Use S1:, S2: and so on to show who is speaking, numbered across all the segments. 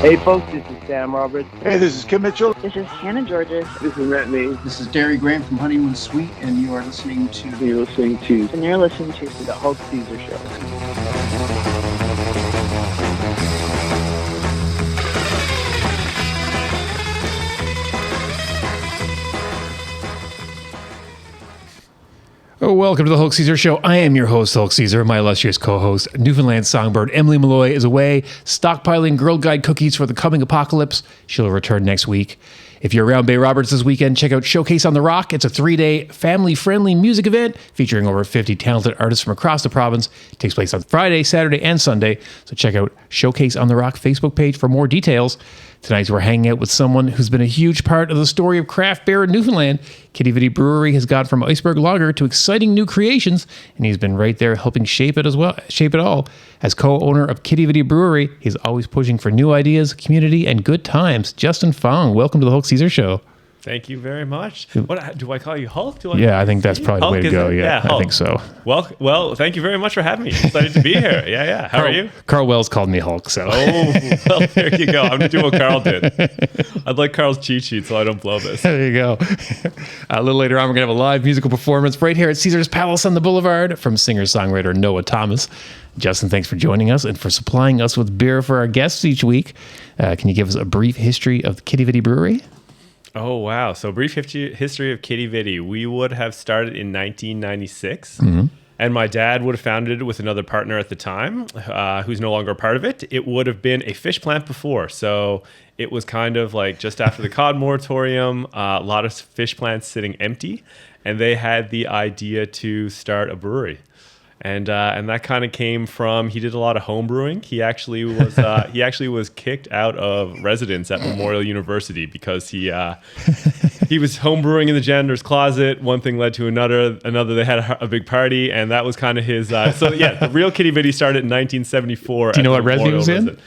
S1: Hey folks, this is Sam Roberts.
S2: Hey, this is Kim Mitchell.
S3: This is Hannah Georges.
S1: This is Matt Nee.
S4: This is Derry Graham from Honeymoon Suite, and you are listening to...
S1: You're listening to...
S3: And you're listening to
S1: The Hulk Caesar Show.
S5: Oh, welcome to the Hulk Caesar Show. I am your host, Hulk Caesar. My illustrious co-host, Newfoundland songbird Emily Malloy, is away stockpiling Girl Guide cookies for the coming apocalypse. She'll return next week. If you're around Bay Roberts this weekend, check out Showcase on the Rock. It's a 3-day family-friendly music event featuring over 50 talented artists from across the province. It takes place on Friday, Saturday, and Sunday. So check out Showcase on the Rock Facebook page for more details. Tonight, we're hanging out with someone who's been a huge part of the story of craft beer in Newfoundland. Quidi Vidi Brewery has gone from iceberg lager to exciting new creations, and he's been right there helping shape it all. As co-owner of Quidi Vidi Brewery, he's always pushing for new ideas, community, and good times. Justin Fong, welcome to the Hulk Caesar Show.
S6: Thank you very much. What do I call you, Hulk?
S5: I think that's probably
S6: Hulk,
S5: the way to go. Yeah,
S6: Hulk.
S5: I think so.
S6: Well, thank you very much for having me. Excited to be here. Yeah. How are you?
S5: Carl Wells called me Hulk, so.
S6: Oh, well, there you go. I'm going to do what Carl did. I'd like Carl's cheat sheet so I don't blow this.
S5: There you go. A little later on, we're going to have a live musical performance right here at Caesar's Palace on the Boulevard from singer-songwriter Noah Thomas. Justin, thanks for joining us and for supplying us with beer for our guests each week. Can you give us a brief history of the Quidi Vidi Brewery?
S6: Oh, wow. So brief history of Quidi Vidi. We would have started in 1996. And my dad would have founded it with another partner at the time, who's no longer a part of it. It would have been a fish plant before. So it was kind of like just after the cod moratorium, a lot of fish plants sitting empty. And they had the idea to start a brewery. And that kind of came from, he did a lot of home brewing. He actually was kicked out of residence at Memorial University because he was home brewing in the janitor's closet. One thing led to another. They had a big party, and that was kind of his. The real Quidi Vidi started in 1974.
S5: Do you know what res he was in?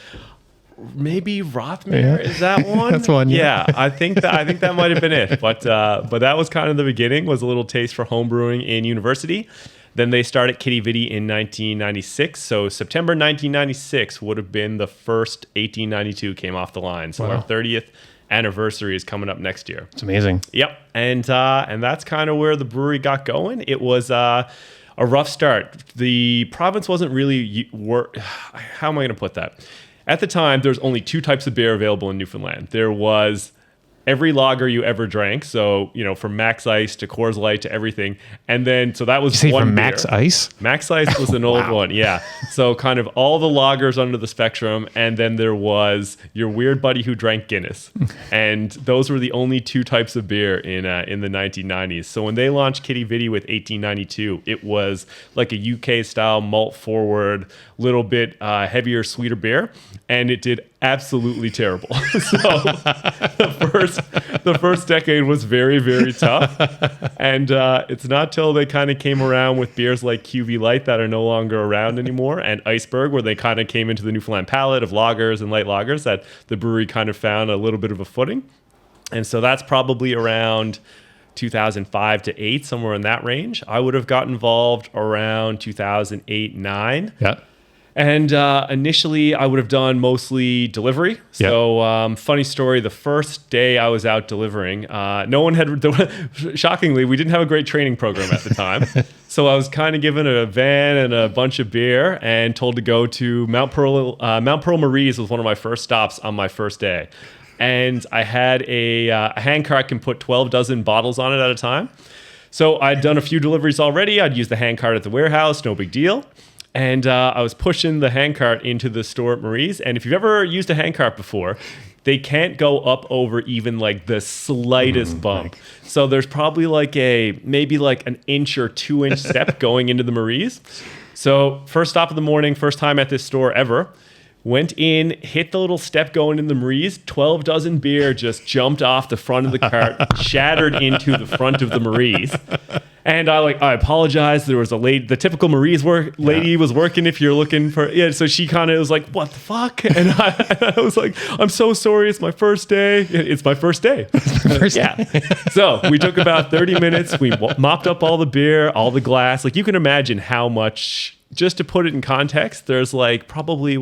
S6: Maybe Rothmere, is that one?
S5: That's one.
S6: Yeah, I think that might have been it. But that was kind of the beginning. Was a little taste for home brewing in university. Then they started Quidi Vidi in 1996. So September 1996 would have been the first 1892 came off the line. So Our 30th anniversary is coming up next year.
S5: It's amazing.
S6: Yep. And that's kind of where the brewery got going. It was a rough start. The province wasn't really... How am I going to put that? At the time, there was only 2 types of beer available in Newfoundland. There was... every lager you ever drank, so from Max Ice to Coors Light to everything, and then so that was
S5: Did you say
S6: one
S5: from
S6: beer.
S5: Max Ice.
S6: Max Ice was an old one, yeah. So kind of all the lagers under the spectrum, and then there was your weird buddy who drank Guinness, and those were the only 2 types of beer in the 1990s. So when they launched Quidi Vidi with 1892, it was like a UK style malt forward, little bit heavier, sweeter beer, and it did absolutely terrible. So the first decade was very, very tough. And it's not till they kind of came around with beers like QV Light that are no longer around anymore, and Iceberg, where they kind of came into the Newfoundland palette of lagers and light lagers, that the brewery kind of found a little bit of a footing. And so that's probably around 2005 to 8, somewhere in that range. I would have got involved around 2008-9.
S5: Yeah.
S6: And initially, I would have done mostly delivery. So, funny story, the first day I was out delivering, no one had, shockingly, we didn't have a great training program at the time. So I was kind of given a van and a bunch of beer and told to go to Mount Pearl Maries was one of my first stops on my first day. And I had a hand cart can put 12 dozen bottles on it at a time. So I'd done a few deliveries already. I'd used the hand cart at the warehouse, no big deal. And I was pushing the handcart into the store at Marie's. And if you've ever used a handcart before, they can't go up over even like the slightest bump. So there's probably maybe an inch or 2 inch step going into the Marie's. So first stop of the morning, first time at this store ever. Went in, hit the little step going in the Marie's, 12 dozen beer just jumped off the front of the cart, shattered into the front of the Marie's. And I apologize. There was a lady, the typical Marie's lady was working if you're looking for, so she kind of was like, what the fuck? And I was like, I'm so sorry. It's my first day. It's my first day. So we took about 30 minutes. We mopped up all the beer, all the glass. Like you can imagine how much, just to put it in context, there's probably,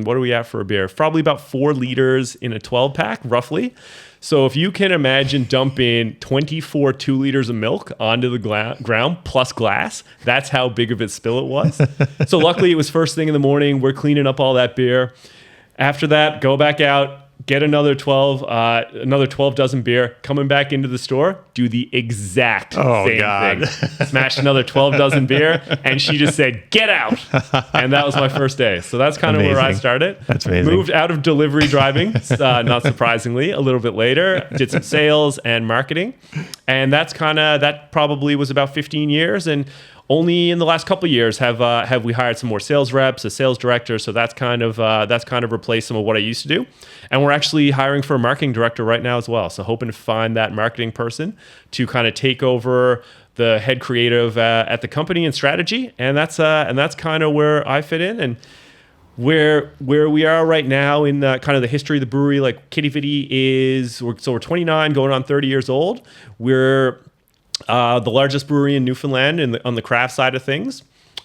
S6: what are we at for a beer? Probably about 4 liters in a 12 pack, roughly. So if you can imagine dumping 24 2 liters of milk onto the ground plus glass, that's how big of a spill it was. So luckily it was first thing in the morning. We're cleaning up all that beer. After that, go back out, get another 12 dozen beer, coming back into the store, do the exact same thing. Smash another 12 dozen beer, and she just said, "Get out." And that was my first day. So that's kind of where I started.
S5: That's amazing.
S6: Moved out of delivery driving, not surprisingly, a little bit later, did some sales and marketing. And that probably was about 15 years. And only in the last couple of years have we hired some more sales reps, a sales director. So that's kind of replaced some of what I used to do. And we're actually hiring for a marketing director right now as well. So hoping to find that marketing person to kind of take over the head creative at the company and strategy. And that's kind of where I fit in. And where we are right now in kind of the history of the brewery, like Quidi Vidi we're 29, going on 30 years old. We're the largest brewery in Newfoundland on the craft side of things.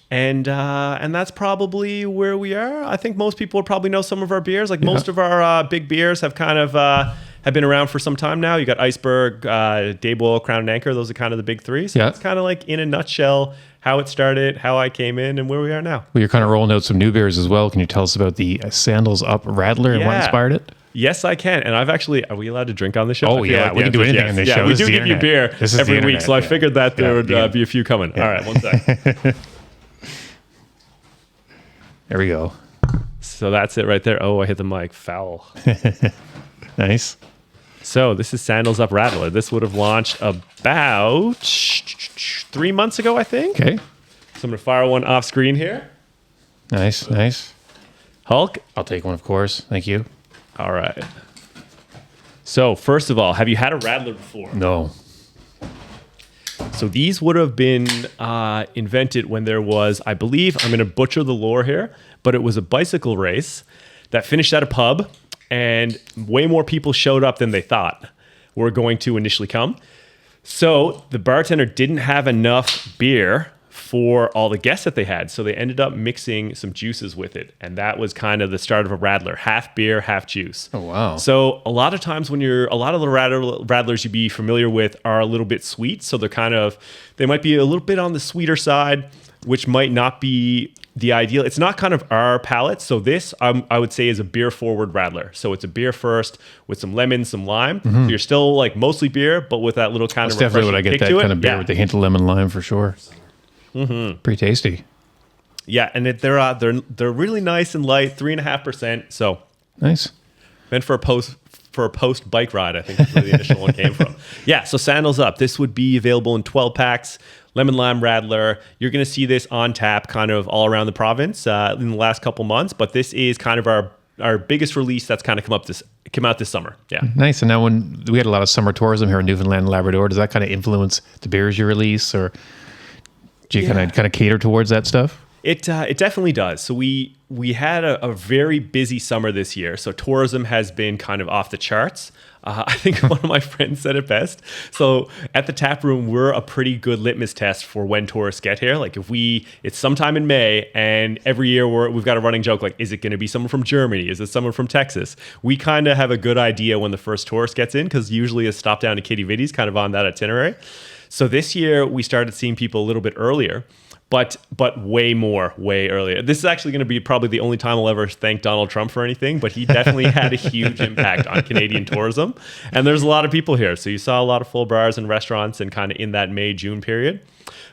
S6: And that's probably where we are. I think most people would probably know some of our beers. Like most of our big beers have kind of have been around for some time now. You got Iceberg, Dayboil, Crown and Anchor. Those are kind of the big three. So that's kind of like in a nutshell how it started, how I came in, and where we are now.
S5: Well, you're kind of rolling out some new beers as well. Can you tell us about the Sandals Up Radler and what inspired it?
S6: Yes, I can. And I've actually, are we allowed to drink on the show?
S5: Oh, yeah. We can do anything on this show.
S6: We do give you beer every week. So I figured that there would be a few coming. All right, one sec.
S5: There we go.
S6: So that's it right there. Oh, I hit the mic. Foul.
S5: Nice.
S6: So this is Sandals Up Radler. This would have launched about 3 months ago, I think.
S5: Okay.
S6: So I'm going to fire one off screen here.
S5: Nice.
S6: Hulk.
S5: I'll take one, of course. Thank you.
S6: All right. So first of all, have you had a Radler before?
S5: No.
S6: So these would have been invented when there was, I believe, I'm going to butcher the lore here, but it was a bicycle race that finished at a pub, and way more people showed up than they thought were going to initially come. So the bartender didn't have enough beer for all the guests that they had. So they ended up mixing some juices with it. And that was kind of the start of a Radler. Half beer, half juice.
S5: Oh, wow.
S6: So a lot of times a lot of the Radlers you'd be familiar with are a little bit sweet. So they might be a little bit on the sweeter side, which might not be the ideal. It's not kind of our palate. So this, I would say, is a beer forward Radler. So it's a beer first with some lemon, some lime. So you're still like mostly beer, but with that little kind of
S5: definitely what I get, that kind of beer with the hint of lemon lime for sure. Pretty tasty.
S6: Yeah, and they're really nice and light, 3.5%. So
S5: nice.
S6: Meant for a post bike ride, I think is where the initial one came from. Yeah, so Sandals Up. This would be available in 12 packs. Lemon Lime Radler. You're going to see this on tap kind of all around the province in the last couple months, but this is kind of our biggest release that's kind of come out this summer. Yeah.
S5: Nice. And now when we had a lot of summer tourism here in Newfoundland and Labrador, does that kind of influence the beers you release, or do you kind of cater towards that stuff?
S6: It definitely does. So we had a very busy summer this year. So tourism has been kind of off the charts. I think one of my friends said it best. So at the tap room, we're a pretty good litmus test for when tourists get here. Like it's sometime in May, and every year we've got a running joke like, is it going to be someone from Germany? Is it someone from Texas? We kind of have a good idea when the first tourist gets in, because usually a stop down to Quidi Vidi's kind of on that itinerary. So this year we started seeing people a little bit earlier. But way earlier. This is actually going to be probably the only time I'll ever thank Donald Trump for anything, but he definitely had a huge impact on Canadian tourism. And there's a lot of people here. So you saw a lot of full bars and restaurants and kind of in that May, June period.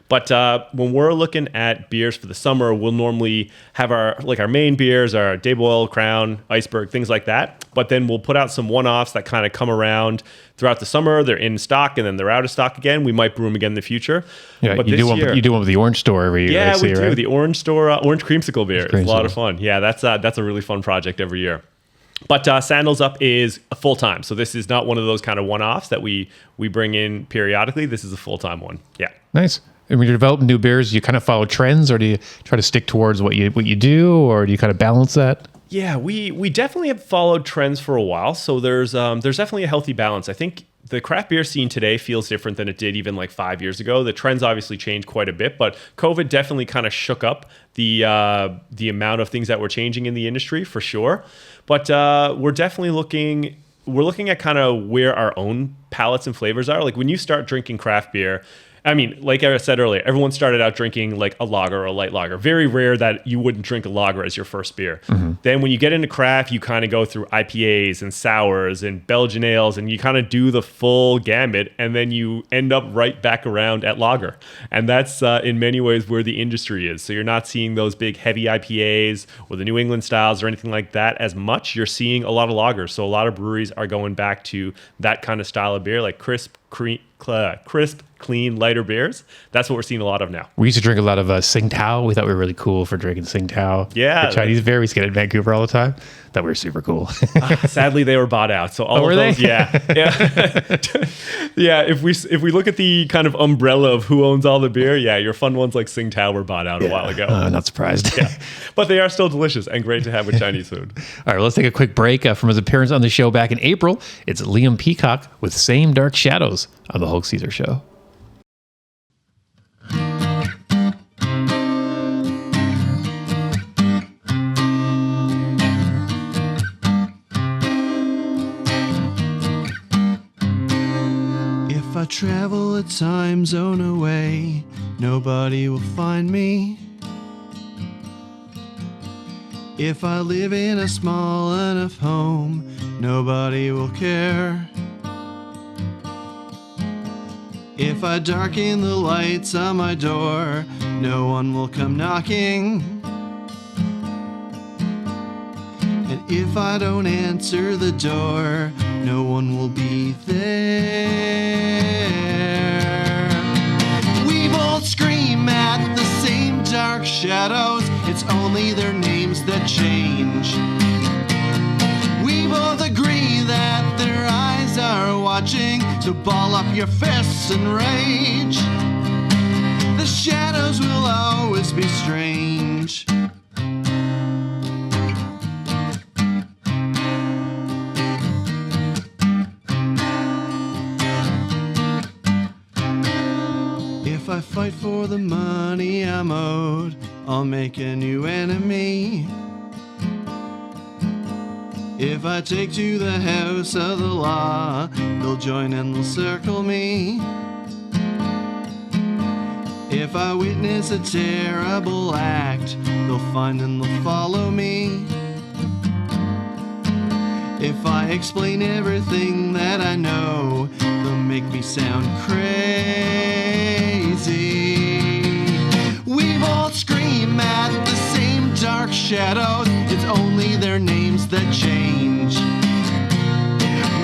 S6: But when we're looking at beers for the summer, we'll normally have our main beers, our Dayboil, Crown, Iceberg, things like that. But then we'll put out some one-offs that kind of come around throughout the summer. They're in stock and then they're out of stock again. We might brew them again in the future.
S5: Yeah,
S6: but
S5: you do one with the Orange Store every year.
S6: Yeah, we do.
S5: Right?
S6: The Orange Store, Orange Creamsicle beer. It's a lot of fun. Yeah, that's a really fun project every year. But Sandals Up is a full-time. So this is not one of those kind of one-offs that we bring in periodically. This is a full-time one. Yeah.
S5: Nice. And when you're developing new beers, do you kind of follow trends, or do you try to stick towards what you do, or do you kind of balance that?
S6: Yeah, we definitely have followed trends for a while. So there's definitely a healthy balance. I think the craft beer scene today feels different than it did even like 5 years ago. The trends obviously changed quite a bit, but COVID definitely kind of shook up the amount of things that were changing in the industry for sure. But we're definitely looking at kind of where our own palates and flavors are. Like when you start drinking craft beer, I mean, like I said earlier, everyone started out drinking like a lager or a light lager. Very rare that you wouldn't drink a lager as your first beer. Mm-hmm. Then when you get into craft, you kind of go through IPAs and sours and Belgian ales, and you kind of do the full gamut, and then you end up right back around at lager. And that's in many ways where the industry is. So you're not seeing those big heavy IPAs or the New England styles or anything like that as much. You're seeing a lot of lagers. So a lot of breweries are going back to that kind of style of beer, like crisp, clean, lighter beers. That's what we're seeing a lot of now.
S5: We used to drink a lot of Tsingtao. We thought we were really cool for drinking Tsingtao.
S6: Yeah.
S5: The Chinese beer we used to get in Vancouver all the time. Thought we were super cool.
S6: Sadly, they were bought out. So all of those, yeah. Yeah. If we look at the kind of umbrella of who owns all the beer, yeah, your fun ones like Tsingtao were bought out a while ago.
S5: Not surprised.
S6: Yeah. But they are still delicious and great to have with Chinese food.
S5: All right, well, let's take a quick break from his appearance on the show back in April. It's Liam Peacock with Same Dark Shadows on the Hulk Caesar Show.
S2: If I travel a time zone away, nobody will find me. If I live in a small enough home, nobody will care. If I darken the lights on my door, no one will come knocking. And if I don't answer the door, no one will be there. We won't scream at the same dark shadows, it's only their names that change. We both agree that their eyes are watching, so ball up your fists and rage. The shadows will always be strange. If I fight for the money I'm owed, I'll make a new enemy. If I take to the house of the law, they'll join and they'll circle me. If I witness a terrible act, they'll find and they'll follow me. If I explain everything that I know, they'll make me sound crazy. We won't scream at the same dark shadows, it's only their names that change.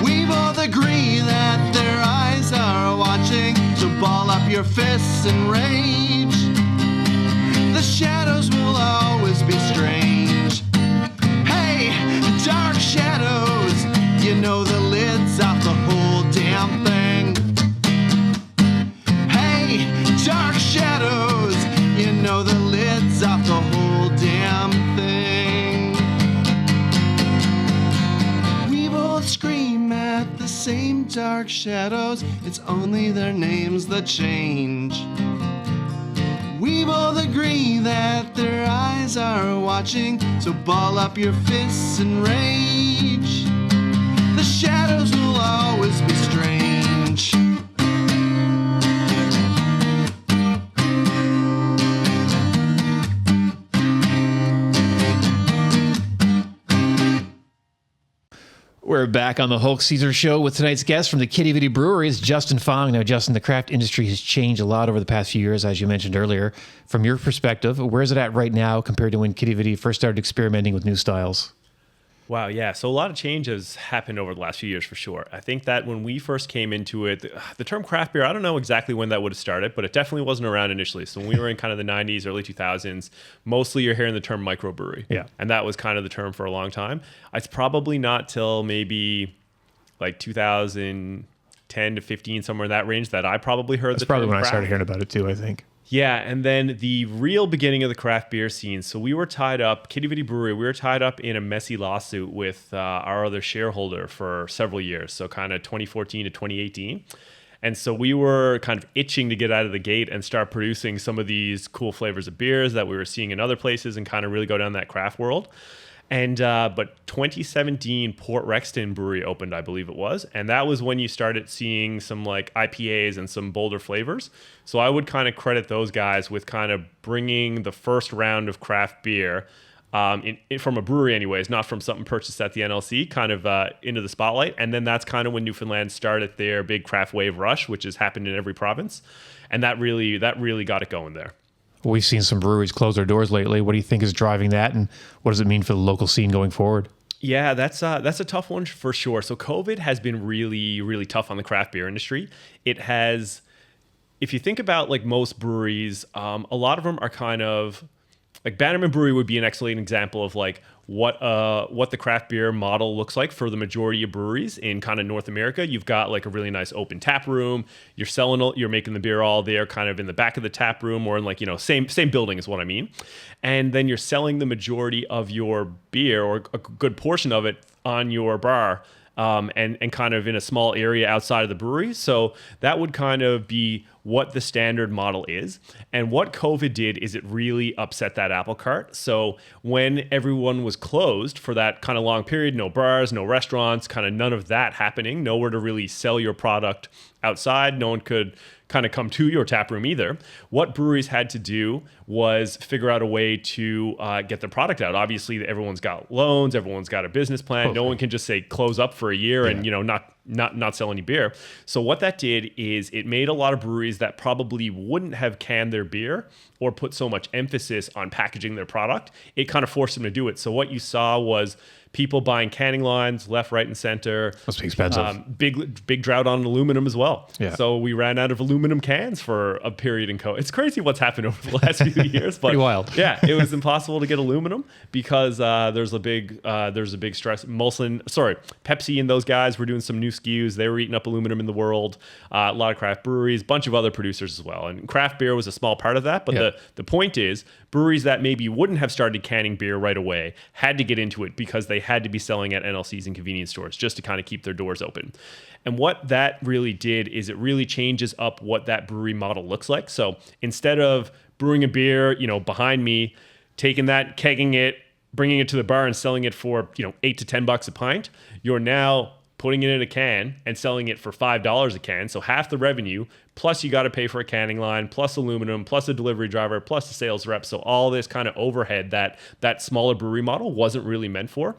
S2: We both agree that their eyes are watching, so ball up your fists and rage. The shadows will always be strange. Hey, dark shadows, you know the lid's off the whole damn thing. Hey, dark shadows, you know the lid's off the whole damn thing. We both scream at the same dark shadows, it's only their names that change. We both agree that their eyes are watching, so ball up your fists and rage. The shadows will always be strange.
S5: We're back on the Hulk Caesar Show with tonight's guest from the Quidi Vidi Brewery is Justin Fong. Now, Justin, the craft industry has changed a lot over the past few years, as you mentioned earlier. From your perspective, where is it at right now compared to when Quidi Vidi first started experimenting with new styles?
S6: Wow, yeah. So a lot of change has happened over the last few years for sure. I think that when we first came into it, the term craft beer, I don't know exactly when that would have started, but it definitely wasn't around initially. So when we were in kind of the 90s, early 2000s, mostly you're hearing the term microbrewery.
S5: Yeah.
S6: And that was kind of the term for a long time. It's probably not till maybe like 2010 to 15, somewhere in that range, that I probably heard
S5: That's
S6: the
S5: probably
S6: term
S5: when
S6: craft.
S5: I started hearing about it too, I think.
S6: Yeah, and then the real beginning of the craft beer scene. So we were tied up, Quidi Vidi Brewery, we were tied up in a messy lawsuit with our other shareholder for several years. So kind of 2014 to 2018. And so we were kind of itching to get out of the gate and start producing some of these cool flavors of beers that we were seeing in other places and kind of really go down that craft world. And but 2017 Port Rexton Brewery opened, I believe it was, and that was when you started seeing some like IPAs and some bolder flavors. So I would kind of credit those guys with kind of bringing the first round of craft beer from a brewery, anyways, not from something purchased at the NLC, kind of into the spotlight. And then that's kind of when Newfoundland started their big craft wave rush, which has happened in every province, and that really got it going there.
S5: We've seen some breweries close their doors lately. What do you think is driving that, and what does it mean for the local scene going forward?
S6: Yeah, that's a tough one for sure. So COVID has been really, really tough on the craft beer industry. It has, if you think about like most breweries, a lot of them are kind of like Bannerman Brewery would be an excellent example of like what the craft beer model looks like for the majority of breweries in kind of North America. You've got like a really nice open tap room. You're making the beer all there kind of in the back of the tap room or in like, same building is what I mean. And then you're selling the majority of your beer or a good portion of it on your bar. And kind of in a small area outside of the brewery. So that would kind of be what the standard model is. And what COVID did is it really upset that apple cart. So when everyone was closed for that kind of long period, no bars, no restaurants, kind of none of that happening, nowhere to really sell your product outside, no one could kind of come to your tap room either. What breweries had to do was figure out a way to get their product out. Obviously, everyone's got loans, everyone's got a business plan. No one can just say close up for a year and not sell any beer. So what that did is it made a lot of breweries that probably wouldn't have canned their beer or put so much emphasis on packaging their product. It kind of forced them to do it. So what you saw was people buying canning lines left, right, and center.
S5: Must be expensive.
S6: Big drought on aluminum as well.
S5: Yeah.
S6: So we ran out of aluminum cans for a period in COVID. It's crazy what's happened over the last few years. But
S5: pretty wild.
S6: Yeah, it was impossible to get aluminum because there's a big stress. Pepsi and those guys were doing some new SKUs. They were eating up aluminum in the world. A lot of craft breweries, a bunch of other producers as well. And craft beer was a small part of that. But the point is, breweries that maybe wouldn't have started canning beer right away had to get into it because they had to be selling at NLCs and convenience stores just to kind of keep their doors open. And what that really did is it really changes up what that brewery model looks like. So instead of brewing a beer, behind me, taking that, kegging it, bringing it to the bar and selling it for, $8 to $10 a pint, you're now putting it in a can and selling it for $5 a can. So half the revenue, plus you got to pay for a canning line, plus aluminum, plus a delivery driver, plus a sales rep. So all this kind of overhead that smaller brewery model wasn't really meant for.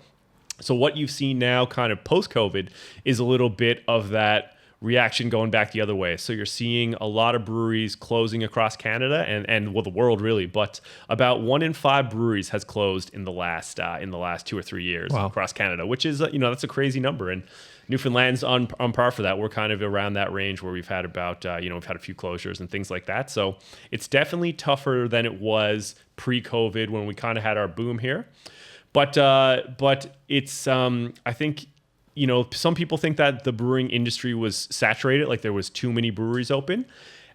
S6: So what you've seen now kind of post-COVID is a little bit of that reaction going back the other way. So you're seeing a lot of breweries closing across Canada and the world really, but about 1 in 5 breweries has closed in the last 2 or 3 years across Canada, which is that's a crazy number. And Newfoundland's on par for that. We're kind of around that range where we've had about we've had a few closures and things like that. So it's definitely tougher than it was pre-COVID when we kind of had our boom here. But it's I think some people think that the brewing industry was saturated, like there was too many breweries open,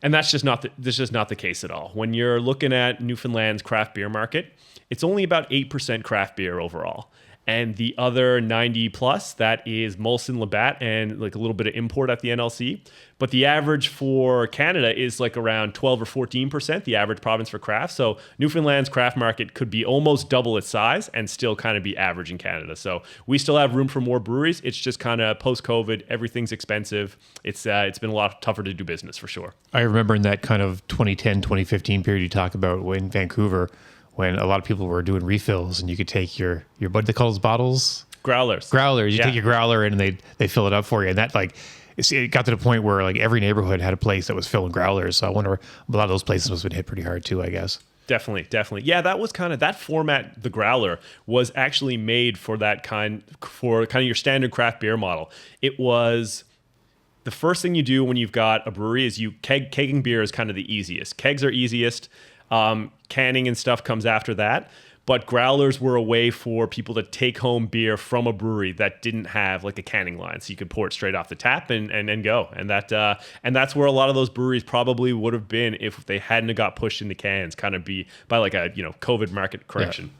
S6: and that's just not the case at all. When you're looking at Newfoundland's craft beer market, it's only about 8% craft beer overall. And the other 90 plus, that is Molson, Labatt, and like a little bit of import at the NLC. But the average for Canada is like around 12 or 14%, the average province for craft. So Newfoundland's craft market could be almost double its size and still kind of be average in Canada. So we still have room for more breweries. It's just kind of post-COVID, everything's expensive. It's been a lot tougher to do business for sure.
S5: I remember in that kind of 2010, 2015 period you talk about in Vancouver, when a lot of people were doing refills and you could take your what do they call those bottles?
S6: Growlers.
S5: You take your growler in and they fill it up for you. And that it got to the point where like every neighborhood had a place that was filling growlers. So I wonder, a lot of those places must have been hit pretty hard too, I guess.
S6: Definitely. Yeah, that was kind of that format. The growler was actually made for kind of your standard craft beer model. It was the first thing you do when you've got a brewery is kegging beer is kind of the easiest. Kegs are easiest. Canning and stuff comes after that. but growlers were a way for people to take home beer from a brewery that didn't have like a canning line, so you could pour it straight off the tap and go. And that's where a lot of those breweries probably would have been if they hadn't have got pushed into cans, kind of be by like a COVID market correction.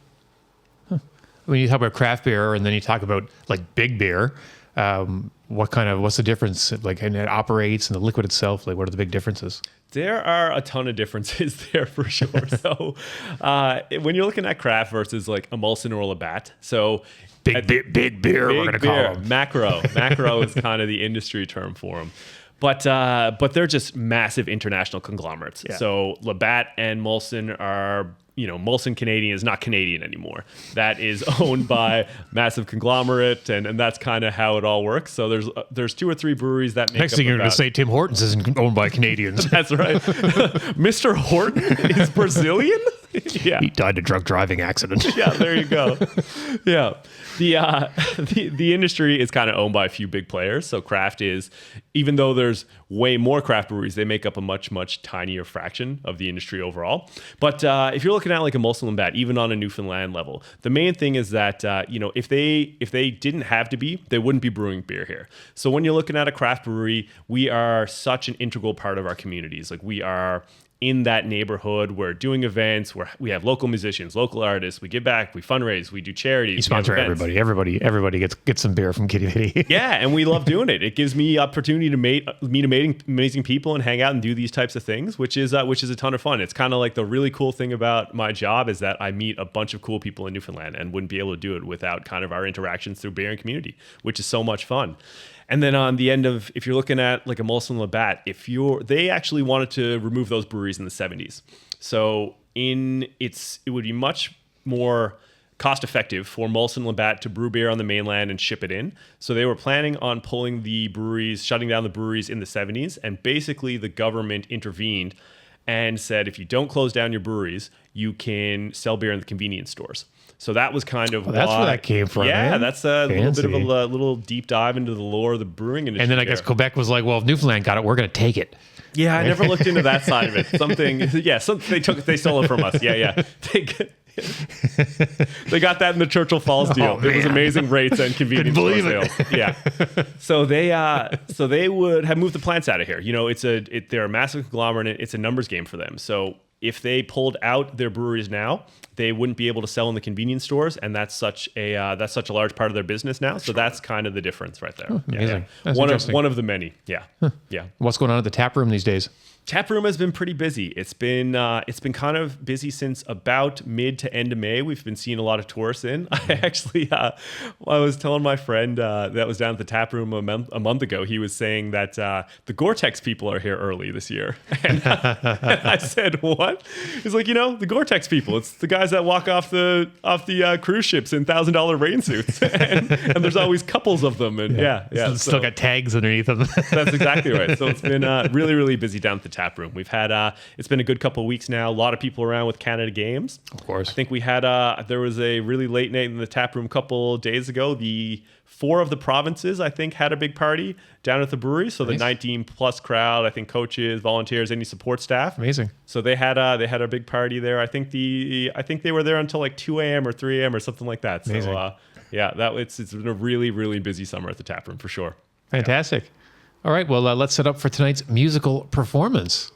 S5: Yeah. When you talk about craft beer and then you talk about like big beer, what's the difference? Like, and it operates and the liquid itself, like what are the big differences?
S6: There are a ton of differences there for sure. So when you're looking at craft versus like a Molson or a Labatt, so
S5: big beer, we're going to call them.
S6: Macro is kind of the industry term for them. But they're just massive international conglomerates. Yeah. So Labatt and Molson are, Molson Canadian is not Canadian anymore. That is owned by massive conglomerate, and that's kind of how it all works. So there's 2 or 3 breweries that make
S5: Next thing you're going to say Tim Hortons isn't owned by Canadians.
S6: That's right. Mr. Horton is Brazilian? Yeah.
S5: He died in a drunk driving accident.
S6: Yeah, there you go. Yeah. The industry is kind of owned by a few big players. So craft is, even though there's way more craft breweries, they make up a much, much tinier fraction of the industry overall. But if you're looking at like a Molson Labatt, even on a Newfoundland level, the main thing is that, if they didn't have to be, they wouldn't be brewing beer here. So when you're looking at a craft brewery, we are such an integral part of our communities. Like we are in that neighborhood, we're doing events where we have local musicians, local artists, we give back, we fundraise, we do charities.
S5: You sponsor everybody. Everybody gets some beer from Quidi Vidi.
S6: Yeah, and we love doing it. It gives me opportunity to meet amazing people and hang out and do these types of things, which is a ton of fun. It's kind of like the really cool thing about my job is that I meet a bunch of cool people in Newfoundland and wouldn't be able to do it without kind of our interactions through beer and community, which is so much fun. And then on the end of, if you're looking at like a Molson Labatt, they actually wanted to remove those breweries in the 70s. So it would be much more cost effective for Molson Labatt to brew beer on the mainland and ship it in. So they were planning on shutting down the breweries in the 70s. And basically the government intervened and said, if you don't close down your breweries, you can sell beer in the convenience stores. So that was kind of
S5: that's where that came from.
S6: Yeah,
S5: man.
S6: That's a little bit of a little deep dive into the lore of the brewing industry.
S5: And then I guess Quebec was like, well, if Newfoundland got it, we're going to take it.
S6: Yeah, I never looked into that side of it. They stole it from us. Yeah. They got that in the Churchill Falls deal. It was amazing rates and convenience store sales. Yeah. So they would have moved the plants out of here. They're a massive conglomerate. It's a numbers game for them. So if they pulled out their breweries now, they wouldn't be able to sell in the convenience stores, and that's such a large part of their business now. So that's kind of the difference right there.
S5: Oh, amazing.
S6: Yeah. One of the many. Yeah. Yeah.
S5: What's going on at the tap room these days?
S6: Tap room has been pretty busy. It's been kind of busy since about mid to end of May. We've been seeing a lot of tourists in. I actually, I was telling my friend that was down at the tap room a month ago. He was saying that the Gore-Tex people are here early this year, and I said, "What?" He's like, the Gore-Tex people. It's the guys that walk off the cruise ships in $1,000 rain suits, and there's always couples of them. And
S5: Still got tags underneath them.
S6: That's exactly right. So it's been really, really busy down at the tap room. We've had it's been a good couple of weeks now. A lot of people around with Canada Games.
S5: Of course.
S6: I think we had there was a really late night in the tap room a couple days ago. The 4 of the provinces, I think, had a big party down at the brewery. So nice. The 19 plus crowd, I think coaches, volunteers, any support staff.
S5: Amazing.
S6: So they had a big party there. I think they were there until like 2 a.m. or 3 a.m. or something like that.
S5: Amazing.
S6: So it's been a really, really busy summer at the tap room for sure.
S5: Fantastic. Yeah. All right, well, let's set up for tonight's musical performance.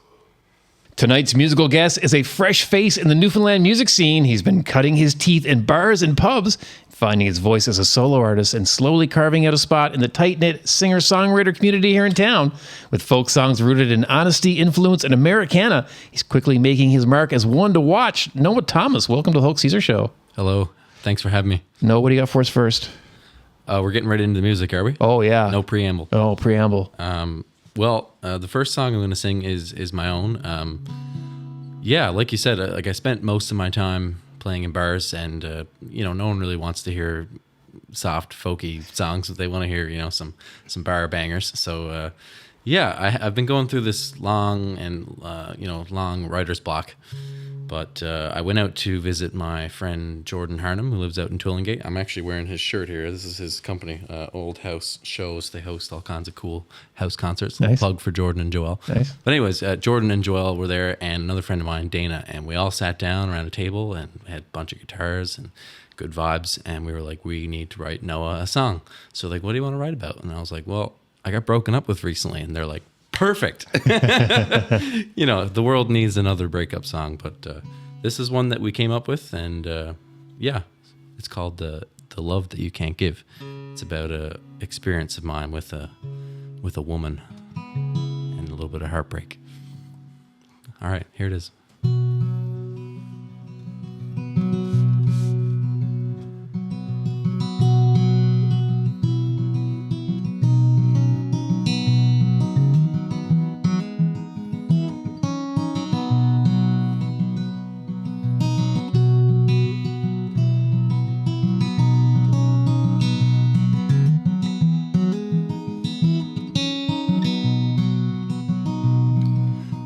S5: Tonight's musical guest is a fresh face in the Newfoundland music scene. He's been cutting his teeth in bars and pubs, finding his voice as a solo artist, and slowly carving out a spot in the tight-knit singer-songwriter community here in town. With folk songs rooted in honesty, influence, and Americana, he's quickly making his mark as one to watch. Noah Thomas, welcome to the Hulk Caesar Show.
S7: Hello. Thanks for having me.
S5: Noah, what do you got for us first?
S7: We're getting right into the music, are we?
S5: Oh, yeah.
S7: No preamble.
S5: Oh, preamble.
S7: The first song I'm going to sing is my own. Like you said, I spent most of my time playing in bars, and no one really wants to hear soft, folky songs. They want to hear, some bar bangers. So, I've been going through this long writer's block, But I went out to visit my friend Jordan Harnham, who lives out in Twillingate. I'm actually wearing his shirt here. This is his company, Old House Shows. They host all kinds of cool house concerts.
S5: Nice.
S7: Plug for Jordan and Joel.
S5: Nice.
S7: But anyways, Jordan and Joel were there, and another friend of mine, Dana, and we all sat down around a table and had a bunch of guitars and good vibes, and we were like, we need to write Noah a song. So like, what do you want to write about? And I was like, well, I got broken up with recently, and they're like, perfect. The world needs another breakup song, but this is one that we came up with, and it's called the Love That You Can't Give. It's about a experience of mine with a woman and a little bit of heartbreak. All right, here it is.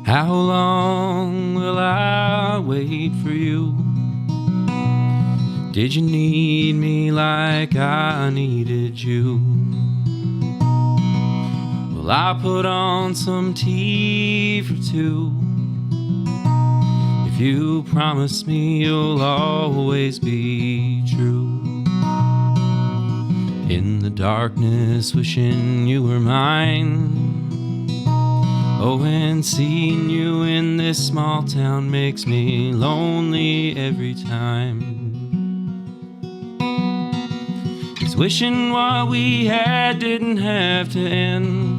S7: How long will I wait for you? Did you need me like I needed you? Will I put on some tea for two? If you promise me you'll always be true. In the darkness, wishing you were mine. Oh, and seeing you in this small town makes me lonely every time. 'Cause wishing what we had didn't have to end.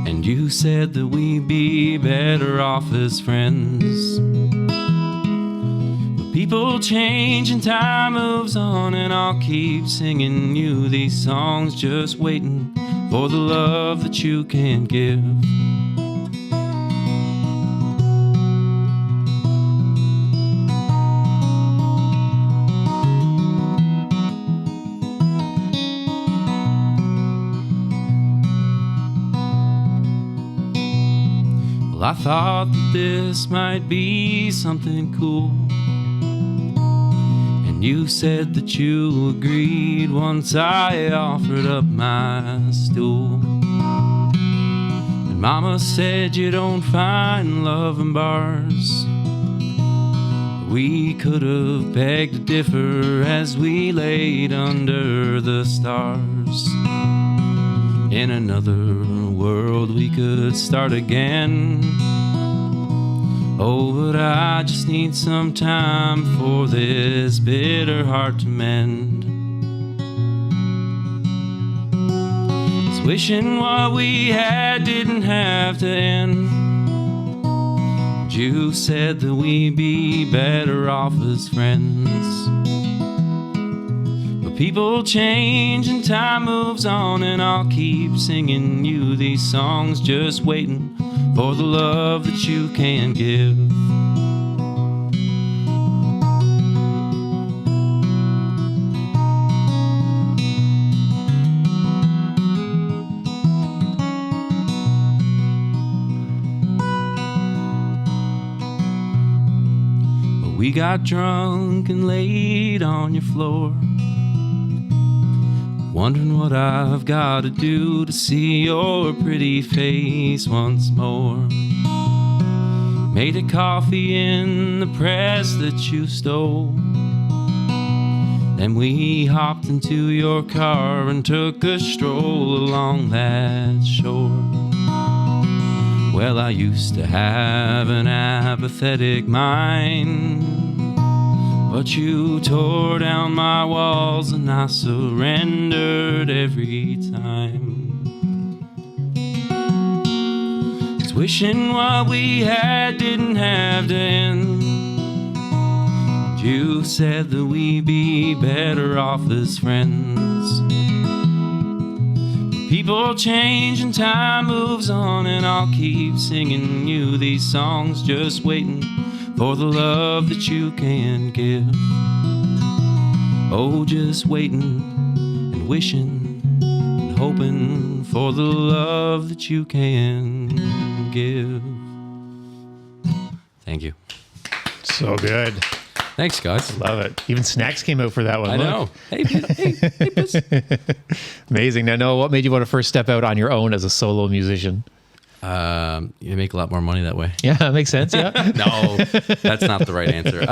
S7: And you said that we'd be better off as friends. But people change and time moves on, and I'll keep singing you these songs, just waiting for the love that you can't give. Well, I thought that this might be something cool, and you said that you agreed once I offered up my stool. And Mama said you don't find love in bars. We could have begged to differ as we laid under the stars. In another world we could start again. Oh, but I just need some time for this bitter heart to mend. It's wishing what we had didn't have to end. And you said that we'd be better off as friends. But people change and time moves on, and I'll keep singing you these songs, just waiting for the love that you can't give. But we got drunk and laid on your floor, wondering what I've got to do to see your pretty face once more. Made a coffee in the press that you stole. Then we hopped into your car and took a stroll along that shore. Well, I used to have an apathetic mind, but you tore down my walls and I surrendered every time. It's wishing what we had didn't have to end. You said that we'd be better off as friends. But people change and time moves on, and I'll keep singing you these songs, just waiting for the love that you can give. Oh, just waiting and wishing and hoping for the love that you can give. Thank you.
S5: So good.
S7: Thanks, guys.
S5: Love it. Even snacks came out for that one.
S7: I
S5: Look.
S7: know. Hey, puss.
S5: Amazing. Now, Noah, what made you want to first step out on your own as a solo musician?
S7: You make a lot more money that way.
S5: Yeah, that makes sense. Yeah.
S7: No, that's not the right answer.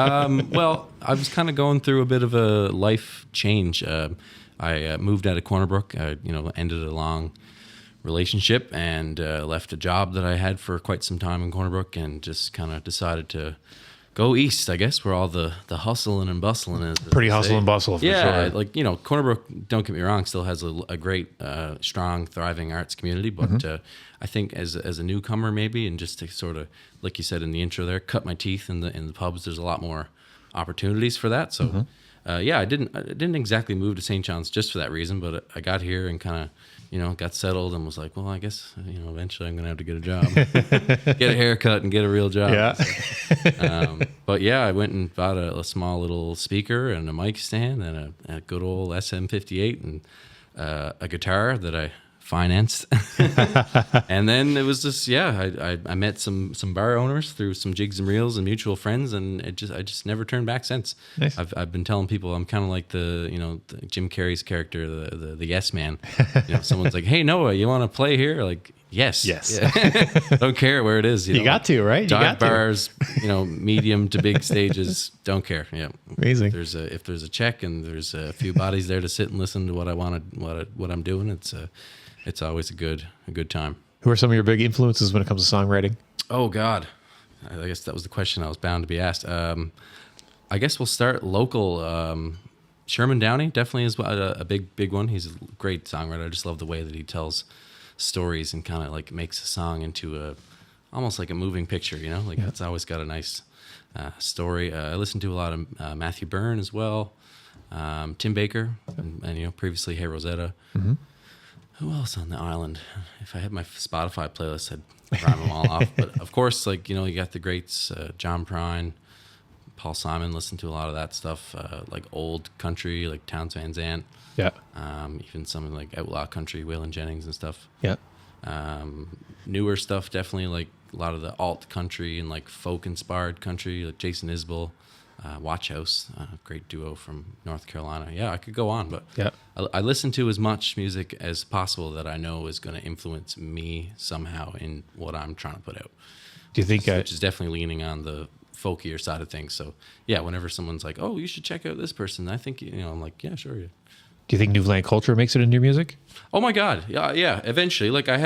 S7: Well, I was kind of going through a bit of a life change. I moved out of Corner Brook. Ended a long relationship and left a job that I had for quite some time in Corner Brook, and just kind of decided to go east, I guess, where all the hustling and bustling is.
S5: Pretty hustle and bustle for
S7: yeah,
S5: sure.
S7: Corner Brook, don't get me wrong, still has a great, strong, thriving arts community. But I think as a newcomer, maybe, and just to sort of, like you said in the intro there, cut my teeth in the pubs, there's a lot more opportunities for that. So, I didn't exactly move to St. John's just for that reason, but I got here and kind of, got settled and was like, well, I guess, eventually I'm going to have to get a job, get a haircut and get a real job.
S5: Yeah.
S7: But yeah, I went and bought a small little speaker and a mic stand and a good old SM58 and a guitar that I financed. And then it was just, I met some bar owners through some jigs and reels and mutual friends, and I just never turned back since.
S5: Nice.
S7: I've been telling people I'm kind of like the Jim Carrey's character, the yes man. Someone's like, hey, Noah, you want to play here? Like, yes. Yeah. Don't care where it is.
S5: You got to, right?
S7: Dive bars, medium to big stages. Don't care. Yeah.
S5: Amazing.
S7: If there's a check and there's a few bodies there to sit and listen to what I'm doing, it's always a good time.
S5: Who are some of your big influences when it comes to songwriting?
S7: Oh God, I guess that was the question I was bound to be asked. I guess we'll start local. Sherman Downey definitely is a big one. He's a great songwriter. I just love the way that he tells stories and kind of like makes a song into almost like a moving picture. It's always got a nice story. I listen to a lot of Matthew Byrne as well, Tim Baker, and previously Hey Rosetta. Mm-hmm. Who else on the island? If I had my Spotify playlist, I'd rhyme them all off. But of course, you got the greats, John Prine, Paul Simon. Listen to a lot of that stuff, like old country, like Townes Van Zandt. Yeah. Even something like outlaw country, Waylon Jennings and stuff. Yeah. Newer stuff, definitely like a lot of the alt country and like folk inspired country, like Jason Isbell. Watch House, great duo from North Carolina. Yeah, I could go on, but I listen to as much music as possible that I know is going to influence me somehow in what I'm trying to put out.
S5: Do you think
S7: which is definitely leaning on the folkier side of things. So yeah, whenever someone's like, "Oh, you should check out this person," I think I'm like, "Yeah, sure." Yeah.
S5: Do you think Newfoundland culture makes it into your music?
S7: Oh my God, yeah. Eventually, like I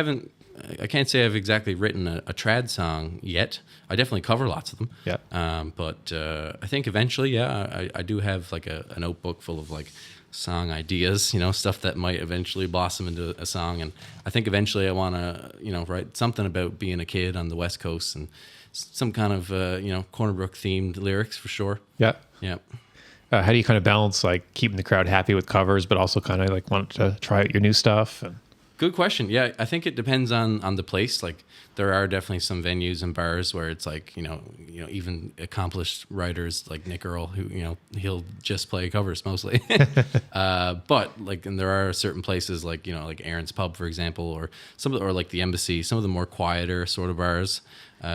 S7: can't say I've exactly written a trad song yet. I definitely cover lots of them. Yeah. But I think eventually, I do have like a notebook full of like song ideas, stuff that might eventually blossom into a song. And I think eventually I want to, write something about being a kid on the West Coast and some kind of, Corner Brook themed lyrics for sure. Yeah. Yeah.
S5: How do you kind of balance like keeping the crowd happy with covers, but also kind of like want to try out your new stuff?
S7: Good question. Yeah, I think it depends on the place. Like there are definitely some venues and bars where it's like, even accomplished writers like Nick Earl, who, he'll just play covers mostly. But like, and there are certain places like, like Aaron's Pub, for example, or like the Embassy, some of the more quieter sort of bars.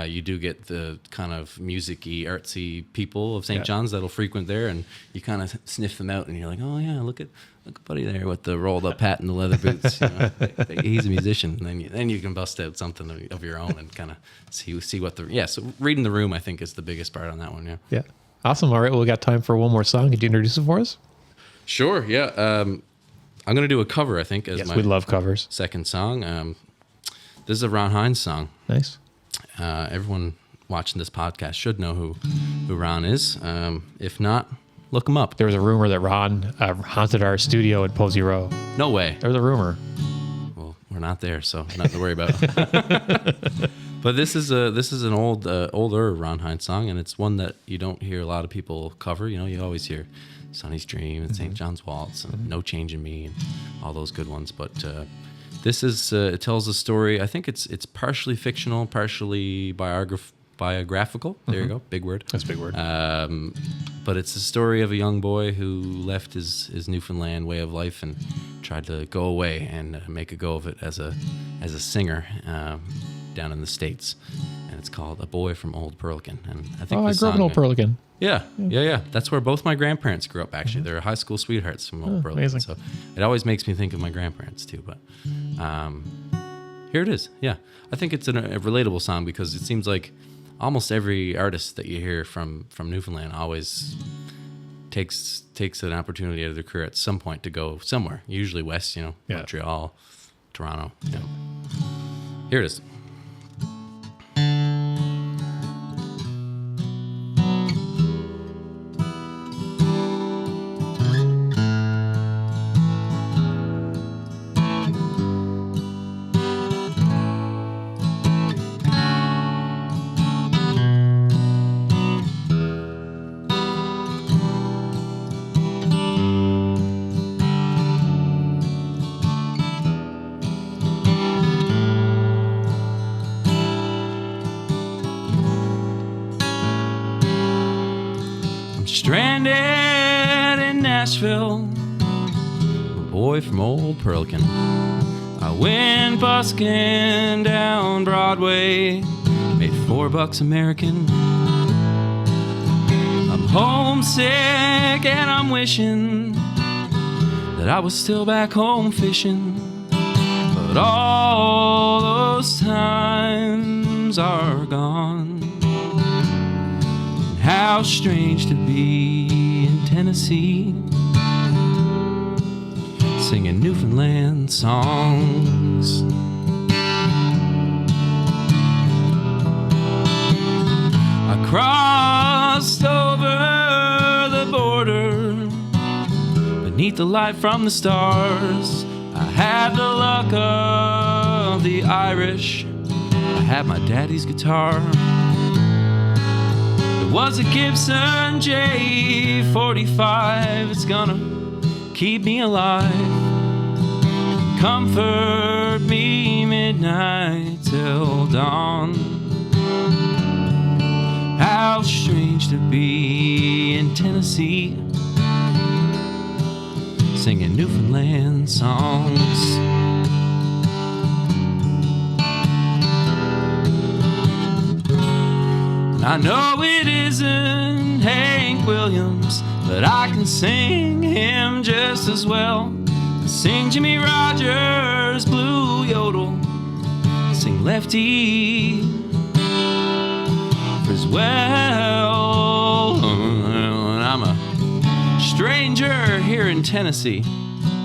S7: You do get the kind of music-y, artsy people of St. John's that'll frequent there, and you kind of sniff them out, and you're like, oh yeah, look at buddy there with the rolled-up hat and the leather boots. He's a musician. And then you can bust out something of your own and kind of see what so reading the room, I think, is the biggest part on that one. Yeah. Yeah.
S5: Awesome. All right, well, we got time for one more song. Could you introduce it for us?
S7: Sure. Yeah. I'm going to do a cover, I think, as
S5: we love covers.
S7: Second song. This is a Ron Hines song.
S5: Nice.
S7: Everyone watching this podcast should know who Ron is. If not, look him up.
S5: There was a rumor that Ron haunted our studio at Posey Row.
S7: No way.
S5: There was a rumor.
S7: Well, we're not there, so nothing to worry about. But this is an older Ron Hines song, and it's one that you don't hear a lot of people cover. You always hear Sonny's Dream and St. John's Waltz and No Change in Me and all those good ones. But this is it tells a story. I think it's partially fictional, partially biographical. There you go, big word.
S5: That's a big word.
S7: But it's the story of a young boy who left his Newfoundland way of life and tried to go away and make a go of it as a singer down in the States. and it's called "A Boy from Old Perlican." And I think
S5: I
S7: this
S5: grew up in
S7: song-
S5: Old Perlican.
S7: Yeah. That's where both my grandparents grew up. Actually, they're high school sweethearts from Old Perlican.
S5: amazing.
S7: So it always makes me think of my grandparents too. But here it is. Yeah, I think it's a relatable song because it seems like almost every artist that you hear from Newfoundland always takes an opportunity out of their career at some point to go somewhere. Usually west, Montreal, Toronto. Yeah. Here it is. Stranded in Nashville, a boy from Old Perlican. I went busking down Broadway, made $4 American. I'm homesick and I'm wishing that I was still back home fishing. But all those times are gone. How strange to be in Tennessee, singing Newfoundland songs. I crossed over the border beneath the light from the stars. I had the luck of the Irish. I had my daddy's guitar. Was a Gibson J45. It's gonna keep me alive, comfort me midnight till dawn. How strange to be in Tennessee, singing Newfoundland songs. I know it isn't Hank Williams, but I can sing him just as well. I sing Jimmy Rogers' Blue Yodel, sing Lefty as well. And I'm a stranger here in Tennessee.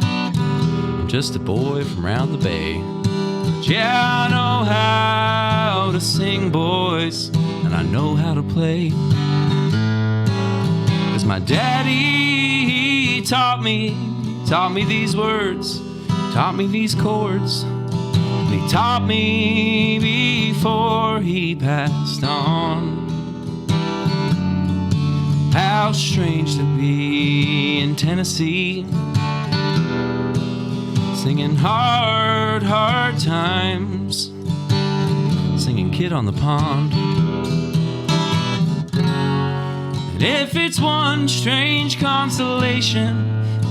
S7: I'm just a boy from round the bay. But yeah, I know how to sing, boys, and I know how to play. 'Cause my daddy, he taught me these words, taught me these chords. And he taught me before he passed on. How strange to be in Tennessee, singing hard times, singing Kid on the Pond. And if it's one strange consolation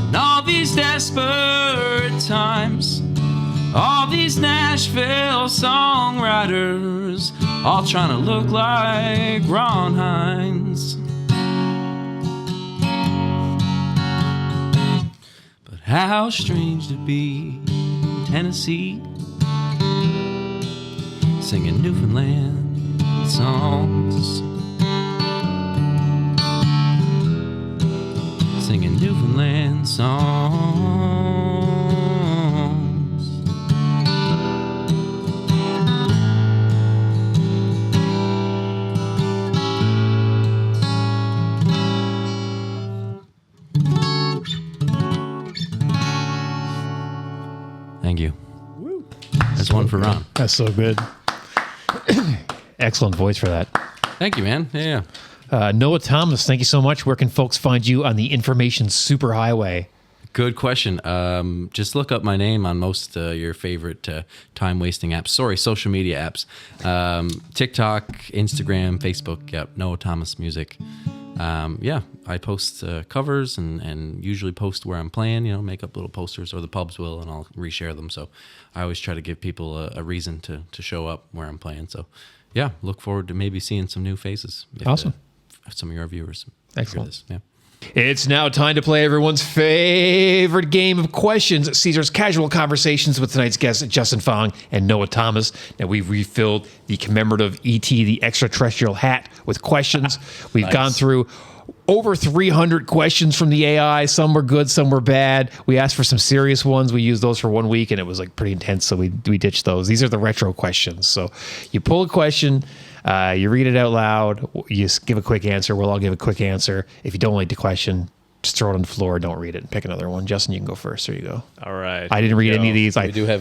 S7: in all these desperate times, all these Nashville songwriters all trying to look like Ron Hines. But how strange to be in Tennessee, singing Newfoundland songs. Singing Newfoundland songs. Thank you. That's one for Ron.
S5: That's so good. Excellent voice for that.
S7: Thank you, man. Yeah.
S5: Noah Thomas, thank you so much. Where can folks find you on the information superhighway?
S7: Good question. Just look up my name on most your favorite time-wasting apps. Sorry, social media apps. TikTok, Instagram, Facebook. Yep, Noah Thomas Music. Yeah, I post covers and usually post where I'm playing, make up little posters, or the pubs will, and I'll reshare them. So I always try to give people a reason to show up where I'm playing. So yeah, look forward to maybe seeing some new faces. If,
S5: Awesome.
S7: if some of your viewers
S5: Excellent.
S7: hear this. Yeah.
S5: It's now time to play everyone's favorite game of questions, Caesar's Casual Conversations with tonight's guests, Justin Fong and Noah Thomas. Now, we've refilled the commemorative E.T., the extraterrestrial hat, with questions. We've gone through over 300 questions from the AI. Some were good, some were bad. We asked for some serious ones. We used those for 1 week, and it was like pretty intense, so we ditched those. These are the retro questions. So you pull a question, you read it out loud, you just give a quick answer. We'll all give a quick answer. If you don't like the question, just throw it on the floor. Don't read it and pick another one. Justin, you can go first. There you go.
S6: All right.
S5: I didn't read any of these.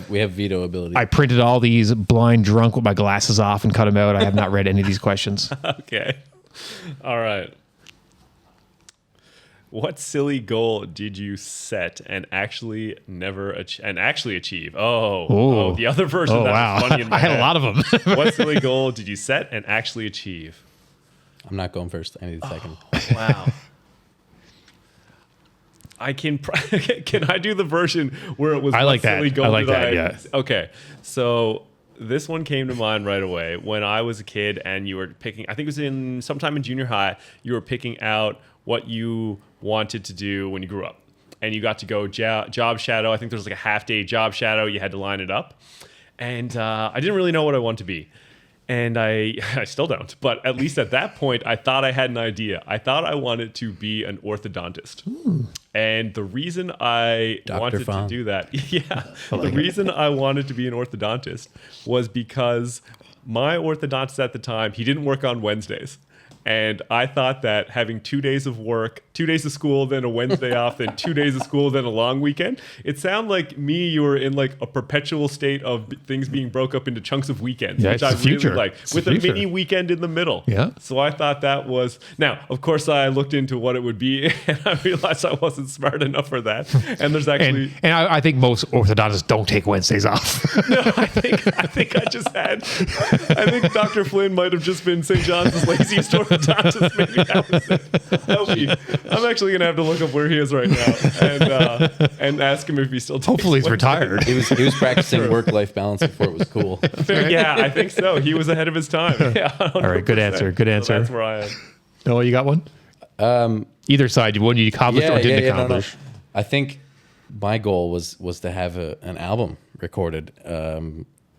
S7: We have veto ability.
S5: I printed all these blind drunk with my glasses off and cut them out. I have not read any of these questions.
S6: Okay. All right. What silly goal did you set and actually achieve? Oh, the other version
S5: Oh,
S6: that
S5: wow.
S6: was funny in my
S5: I had
S6: head.
S5: a lot of them.
S6: What silly goal did you set and actually achieve?
S7: I'm not going first. I need a second.
S6: Wow. I can I do the version where it was
S5: I like
S6: what silly
S5: that.
S6: goal
S5: I like
S6: did
S5: that, yeah.
S6: Okay. So this one came to mind right away when I was a kid and you were picking, I think it was sometime in junior high, you were picking out what you wanted to do when you grew up. And you got to go job shadow. I think there was like a half-day job shadow. You had to line it up. And I didn't really know what I wanted to be. And I still don't. But at least at that point, I thought I had an idea. I thought I wanted to be an orthodontist. And the reason I wanted
S7: Fong.
S6: to do that, the reason I wanted to be an orthodontist was because my orthodontist at the time, he didn't work on Wednesdays. And I thought that having 2 days of work, 2 days of school, then a Wednesday off, then 2 days of school, then a long weekend, it sounded like you were in like a perpetual state of things being broke up into chunks of weekends,
S5: Yeah,
S6: which
S5: it's
S6: I
S5: the future.
S6: really like,
S5: It's
S6: with
S5: the
S6: a
S5: future.
S6: mini weekend in the middle.
S5: Yeah.
S6: So I thought that was, now, of course, I looked into what it would be, and I realized I wasn't smart enough for that. And there's actually...
S5: And I think most orthodontists don't take Wednesdays off.
S6: No, I think I just had. I think Dr. Flynn might have just been St. John's laziest orthodontist. Maybe that was it. I'm actually gonna have to look up where he is right now and ask him if he still takes
S5: Hopefully he's
S6: Wednesdays.
S5: retired.
S7: He was practicing work-life balance before it was cool.
S6: Yeah, I think so. He was ahead of his time. Yeah.
S5: All right, good
S6: 100%.
S5: answer. Good answer.
S6: So that's where I am.
S5: Noah, you got one? Either side, one you accomplished or didn't accomplish.
S7: No. I think my goal was to have an album recorded.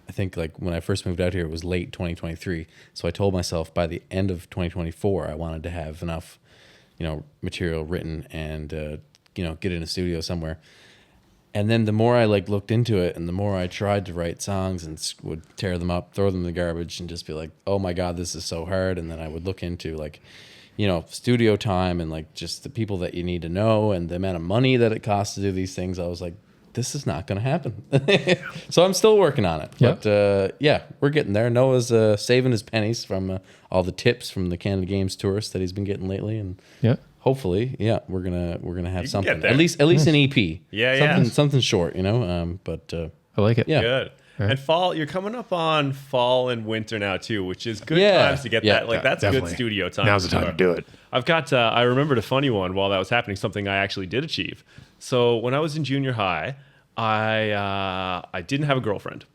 S7: I think like when I first moved out here, it was late 2023. So I told myself by the end of 2024, I wanted to have enough, material written and, get in a studio somewhere. And then the more I looked into it and the more I tried to write songs and would tear them up, throw them in the garbage and just be like, oh my God, this is so hard. And then I would look into studio time and just the people that you need to know and the amount of money that it costs to do these things. I was like, this is not going to happen. So I'm still working on it.
S5: Yeah.
S7: But we're getting there. Noah's saving his pennies from all the tips from the Canada Games tourists that he's been getting lately. And hopefully, we're gonna have something.
S6: there.
S7: At least an EP.
S6: Yeah,
S7: Something short, But
S5: I like it.
S7: yeah.
S6: Good.
S5: Right.
S6: And fall, you're coming up on fall and winter now too, which is good
S7: Yeah.
S6: times to get
S7: Yeah,
S6: that. That's
S5: definitely.
S6: good studio time.
S5: Now's the time to do it.
S6: I've got. I remembered a funny one while that was happening. Something I actually did achieve. So when I was in junior high, I didn't have a girlfriend,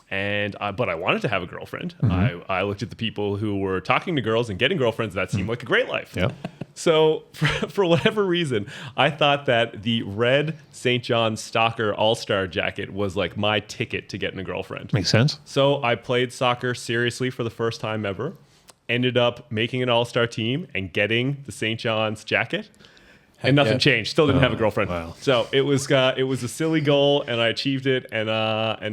S6: but I wanted to have a girlfriend.
S5: Mm-hmm.
S6: I looked at the people who were talking to girls and getting girlfriends. That seemed like a great life.
S5: Yeah.
S6: So for whatever reason, I thought that the red St. John's Stalker All-Star jacket was like my ticket to getting a girlfriend.
S5: Makes sense.
S6: So I played soccer seriously for the first time ever. Ended up making an all-star team and getting the St. John's jacket. And nothing
S7: yeah.
S6: changed. Still didn't have a girlfriend.
S5: wow.
S6: So it was a silly goal, and I achieved it, and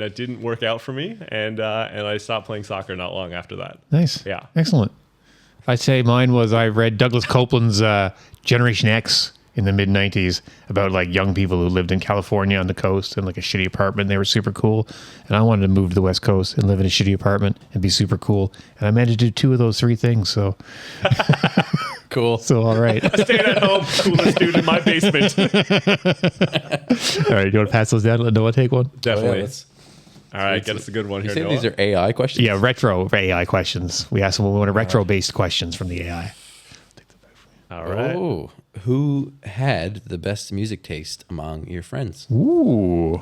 S6: it didn't work out for me, and I stopped playing soccer not long after that.
S5: Nice.
S6: Yeah.
S5: Excellent. I'd say mine was I read Douglas Copeland's Generation X in the mid-90s about young people who lived in California on the coast in a shitty apartment. They were super cool. And I wanted to move to the West Coast and live in a shitty apartment and be super cool. And I managed to do 2 of those 3 things. So
S7: Cool.
S5: So all right.
S6: I stayed at home, coolest dude in my basement.
S5: All right. You want to pass those down? Let Noah take one?
S6: Definitely. All right, get us a good one
S7: You
S6: here,
S7: say
S6: Noah.
S7: these are AI questions?
S5: Yeah, retro AI questions. We asked them we wanted retro-based questions from the AI.
S6: All right.
S7: Oh, who had the best music taste among your friends?
S5: Ooh.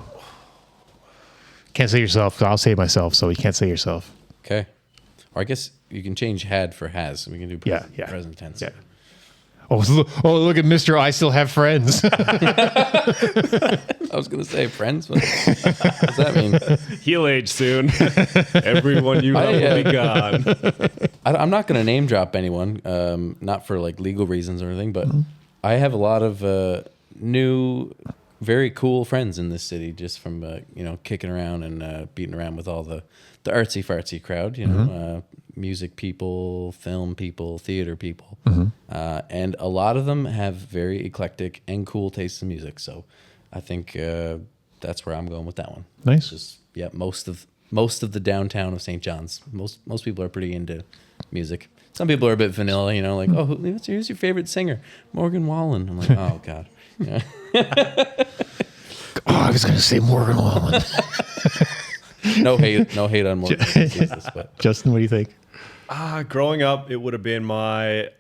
S5: Can't say yourself. I'll say myself, so you can't say yourself.
S7: Okay. Or I guess you can change had for has. We can do present tense.
S5: Yeah. Oh, look at Mr. I still have friends.
S7: I was going to say friends. What does that mean?
S6: He'll age soon. Everyone you love will be gone.
S7: I'm not going to name drop anyone, not for like legal reasons or anything, but I have a lot of new, very cool friends in this city just from kicking around and beating around with all the artsy fartsy crowd. Music people, film people, theater people, and a lot of them have very eclectic and cool tastes in music. So I think that's where I'm going with that one.
S5: Nice.
S7: Just most of the downtown of St. John's. Most people are pretty into music. Some people are a bit vanilla, like, oh, who's your favorite singer? Morgan Wallen. I'm like, oh god. Yeah.
S5: Oh, I was going to say Morgan Wallen.
S7: No hate on Morgan. But.
S5: Justin, what do you think?
S6: Growing up, it would have been my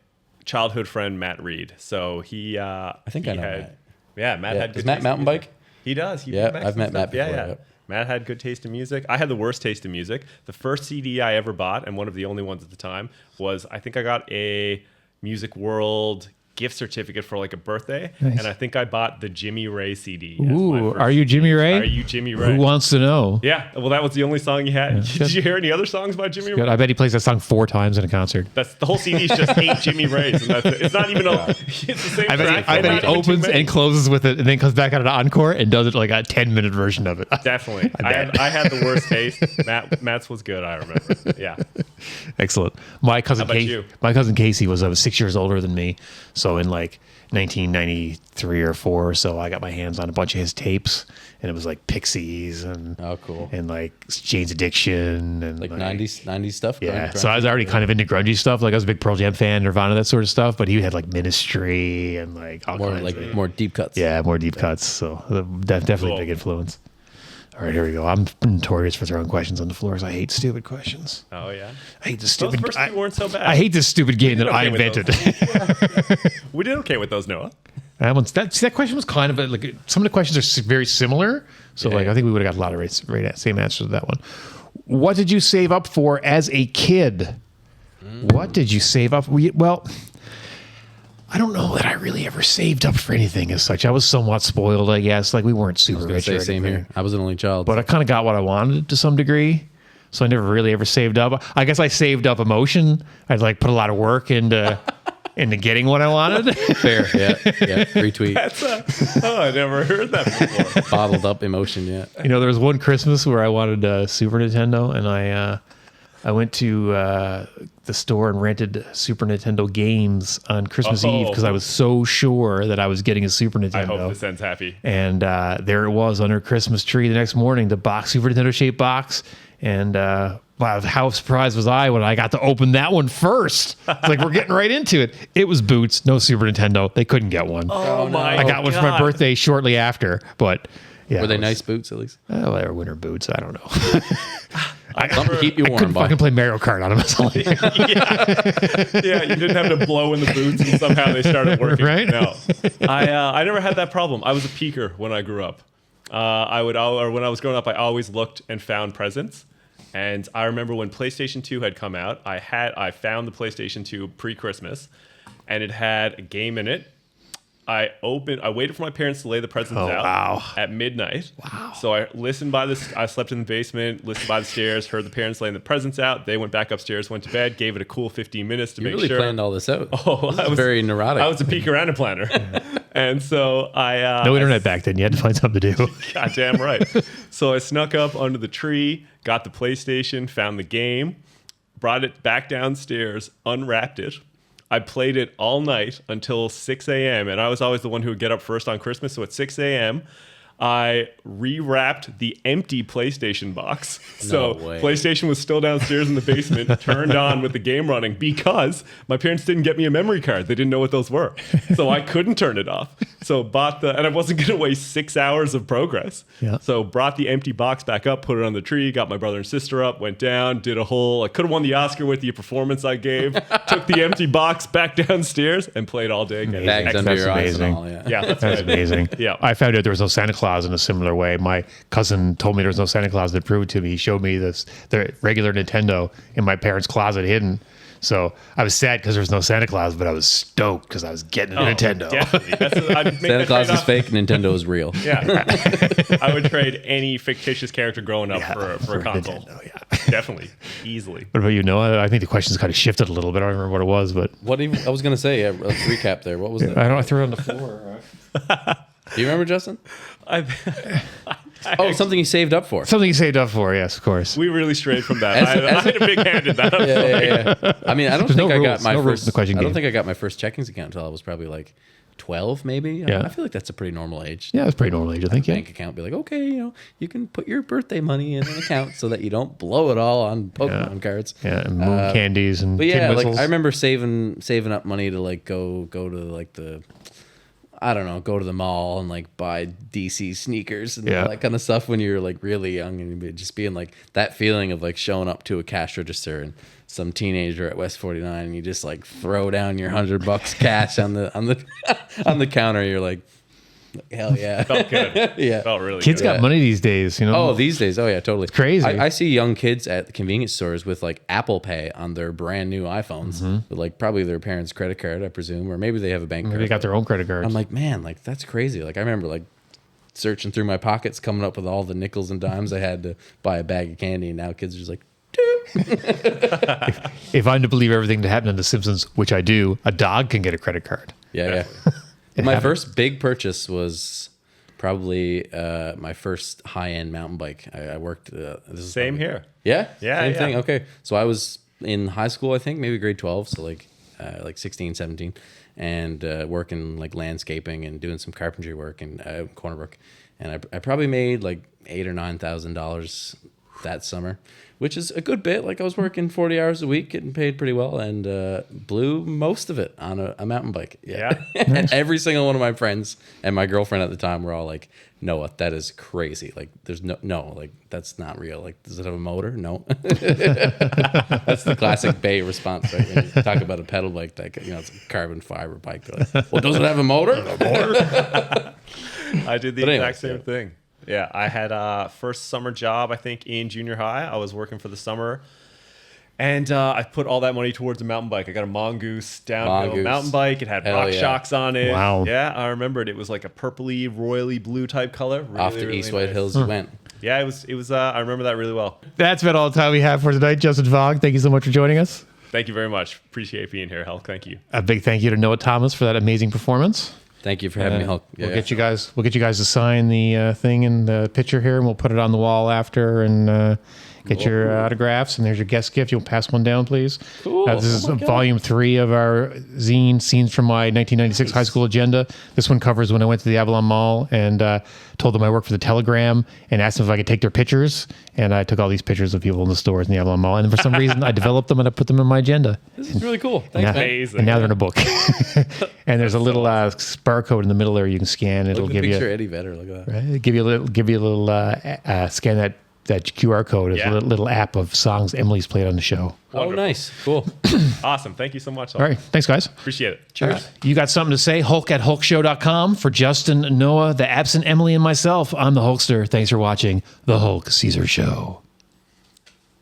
S6: childhood friend Matt Reed. So he, I
S7: think I know Matt.
S6: Yeah, Matt had.
S7: Does Matt mountain bike?
S6: He does.
S7: I've met Matt before.
S6: Yeah. Matt had good taste in music. I had the worst taste in music. The first CD I ever bought, and one of the only ones at the time, was I think I got a Music World gift certificate for like a birthday, and I think I bought the Jimmy Ray CD.
S5: Ooh, Are You Jimmy Ray?
S6: Are You Jimmy Ray?
S5: Who wants to know?
S6: Yeah, well, that was the only song he had.
S5: Yeah.
S6: Did you hear any other songs by Jimmy Ray?
S5: I bet he plays that song 4 times in a concert.
S6: That's the whole CD is just 8 Jimmy Rays, and that's it. It's not even it's the same track.
S5: I bet he opens and closes with it, and then comes back out an encore and does it like a 10-minute version of it.
S6: Definitely. I had the worst taste. Matt's was good, I remember. Yeah.
S5: Excellent. My cousin Casey was 6 years older than me, so in like 1993 or 4 or so, I got my hands on a bunch of his tapes, and it was like Pixies and
S7: cool,
S5: and like Jane's Addiction and
S7: like 90s stuff.
S5: Yeah, so I was already kind of into grungy stuff. Like I was a big Pearl Jam fan, Nirvana, that sort of stuff. But he had like Ministry and like all kinds of,
S7: more deep cuts.
S5: Yeah, more deep cuts. So definitely a big influence. All right, here we go. I'm notorious for throwing questions on the floor, because I hate stupid questions.
S6: Oh, yeah?
S5: I hate the stupid...
S6: Those first 2 weren't so bad.
S5: I hate this stupid game that I invented.
S6: We did okay with those, Noah.
S5: That question was kind of like... Some of the questions are very similar. So I think we would have got a lot of same answers to that one. What did you save up for as a kid? What did you save up? Well... I don't know that I really ever saved up for anything as such. I was somewhat spoiled, I guess. Like, we weren't super rich or anything.
S7: Same here. I was an only child.
S5: But I kind of got what I wanted to some degree. So I never really ever saved up. I guess I saved up emotion. I'd like put a lot of work into getting what I wanted.
S7: Fair, yeah. Retweet.
S6: I never heard that before.
S7: Bottled up emotion, yeah.
S5: There was one Christmas where I wanted a Super Nintendo, and I went to the store and rented Super Nintendo games on Christmas Eve, because I was so sure that I was getting a Super Nintendo.
S6: I hope this ends happy.
S5: And there it was under Christmas tree the next morning, the Super Nintendo shaped box. And wow, how surprised was I when I got to open that one first. It's like, we're getting right into it. It was Boots, no Super Nintendo. They couldn't get one.
S6: Oh my God.
S5: I got one for my birthday shortly after, but... Yeah,
S7: were they nice boots at least?
S5: Oh, they were winter boots. I don't know.
S7: Something to keep you warm.
S5: I couldn't fucking play Mario Kart on them.
S6: Yeah, you didn't have to blow in the boots, and somehow they started working.
S5: Right?
S6: No, I never had that problem. I was a peeker when I grew up. When I was growing up, I always looked and found presents. And I remember when PlayStation 2 had come out, I found the PlayStation 2 pre-Christmas, and it had a game in it. I waited for my parents to lay the presents out at midnight. Wow. So I slept in the basement, listened by the stairs, heard the parents laying the presents out. They went back upstairs, went to bed, gave it a cool 15 minutes to make sure.
S7: You really planned all this out.
S6: Oh,
S7: I was very neurotic.
S6: I was a peeker and a planner. And so
S5: no internet back then. You had to find something to do.
S6: Goddamn right. So I snuck up under the tree, got the PlayStation, found the game, brought it back downstairs, unwrapped it. I played it all night until 6 a.m. And I was always the one who would get up first on Christmas. So at 6 a.m., I rewrapped the empty PlayStation box. So PlayStation was still downstairs in the basement, turned on with the game running, because my parents didn't get me a memory card. They didn't know what those were. So I couldn't turn it off. So bought and I wasn't going to waste 6 hours of progress.
S5: Yeah.
S6: So brought the empty box back up, put it on the tree, got my brother and sister up, went down, did a whole, I could have won the Oscar with the performance I gave, took the empty box back downstairs and played all day. Again.
S7: Bags under
S5: That's
S7: your eyes and
S5: amazing.
S7: all, yeah.
S6: Yeah, that's
S5: That's
S6: right.
S5: amazing.
S6: Yeah.
S5: I found out there was no Santa Claus in a similar way. My cousin told me there was no Santa Claus that proved it to me. He showed me the regular Nintendo in my parents' closet hidden. So I was sad because there was no Santa Claus, but I was stoked because I was getting a Nintendo.
S6: Definitely. I'd make
S7: Santa
S6: that
S7: Claus is
S6: trade-off.
S7: fake, Nintendo is real.
S6: Yeah. I would trade any fictitious character growing up for a console.
S5: Nintendo, yeah.
S6: Definitely. Easily.
S5: What about you, Noah? I think the question's kind of shifted a little bit. I don't remember what it was, but
S7: I was going to say, let's recap there. What was it?
S5: I threw it on the floor.
S7: Do you remember, Justin?
S6: I
S7: Something you saved up for.
S5: Something you saved up for, yes, of course.
S6: We really strayed from that. I had a big hand in that.
S7: Yeah. I mean, I don't
S5: There's
S7: think
S5: no
S7: I
S5: rules.
S7: got my
S5: No rules
S7: first.
S5: in the question
S7: I don't
S5: game.
S7: think I got my first checkings account until I was probably like 12, maybe.
S5: Yeah.
S7: I feel like that's a pretty normal age.
S5: Yeah, it's pretty normal age, I think. Yeah.
S7: Bank account, be like, okay, you can put your birthday money in an account so that you don't blow it all on Pokemon cards.
S5: Yeah, and moon candies and
S7: But
S5: tin
S7: yeah, like
S5: whistles.
S7: I remember saving up money to like go to like the, I don't know, go to the mall and like buy DC sneakers and all that kind of stuff when you're like really young and just being like that feeling of like showing up to a cash register and some teenager at West 49 and you just like throw down your $100 cash on the on the counter. You're like, hell yeah.
S6: Felt good.
S7: Yeah.
S6: Felt really
S5: Kids
S6: good.
S5: got money these days, you know.
S7: Oh, these days. Oh, yeah, totally. It's
S5: crazy.
S7: I see young kids at the convenience stores with like Apple Pay on their brand new iPhones with like probably their parents' credit card, I presume, or maybe they have a bank card.
S5: They got their own credit cards.
S7: I'm like, man, like that's crazy. Like I remember like searching through my pockets, coming up with all the nickels and dimes I had to buy a bag of candy, and now kids are just like,
S5: if I'm to believe everything that happened in The Simpsons, which I do, a dog can get a credit card.
S7: yeah. My first big purchase was probably my first high-end mountain bike. I worked. This is
S6: Same
S7: probably-
S6: here.
S7: Yeah,
S6: Yeah,
S7: same
S6: yeah.
S7: thing. Okay, so I was in high school, I think, maybe grade 12, so like 16, 17, and working like landscaping and doing some carpentry work in Corner Brook, and I probably made like $8,000 or $9,000 that summer, which is a good bit. Like I was working 40 hours a week, getting paid pretty well, and blew most of it on a mountain bike.
S6: Yeah.
S7: And every single one of my friends and my girlfriend at the time were all like, Noah, that is crazy. Like there's no, like that's not real. Like, does it have a motor? No. That's the classic Bay response, right? When you talk about a pedal bike, like, it's a carbon fiber bike. They're like, well, does it have a motor?
S6: I did the
S7: But anyway,
S6: exact same thing. Yeah, I had first summer job, I think, in junior high. I was working for the summer. And I put all that money towards a mountain bike. I got a Mongoose downhill
S7: Mongoose.
S6: mountain bike. It had
S7: Hell
S6: rock
S7: yeah.
S6: shocks on it.
S5: Wow.
S6: Yeah, I remember it. It was like a purpley, royally blue type color. Really,
S7: Off to
S6: really
S7: East White
S6: nice.
S7: Hills you went.
S6: Yeah, it was. I remember that really well.
S5: That's about all the time we have for tonight. Justin Fong, thank you so much for joining us.
S6: Thank you very much. Appreciate being here, Hulk. Thank you.
S5: A big thank you to Noah Thomas for that amazing performance.
S7: Thank you for having me, Hulk.
S5: We'll get you guys to sign the thing in the picture here, and we'll put it on the wall after and get your autographs. And there's your guest gift. You'll pass one down, please.
S7: Cool.
S5: This is volume 3 of our zine, Scenes from My 1996 High School Agenda. This one covers when I went to the Avalon Mall and told them I worked for the Telegram and asked them if I could take their pictures. And I took all these pictures of people in the stores in the Avalon Mall. And for some reason, I developed them and I put them in my agenda.
S7: This is really cool. Thanks,
S5: Yeah.
S7: man.
S6: Amazing.
S5: And now they're in a book. And there's a little barcode in the middle there you can scan. It'll
S7: Look at
S5: give
S7: the
S5: you
S7: picture Eddie Vedder. Look at that.
S5: right? Give you a little scan that QR code. It's
S6: Yeah.
S5: a little app of songs Emily's played on the show.
S7: Oh,
S6: Wonderful.
S7: nice. Cool.
S6: Awesome. Thank you so much, Hulk.
S5: All right. Thanks, guys.
S6: Appreciate it.
S7: Cheers.
S5: You got something to say? Hulk at hulkshow.com. For Justin, Noah, the absent Emily, and myself, I'm the Hulkster. Thanks for watching The Hulk Caesar Show.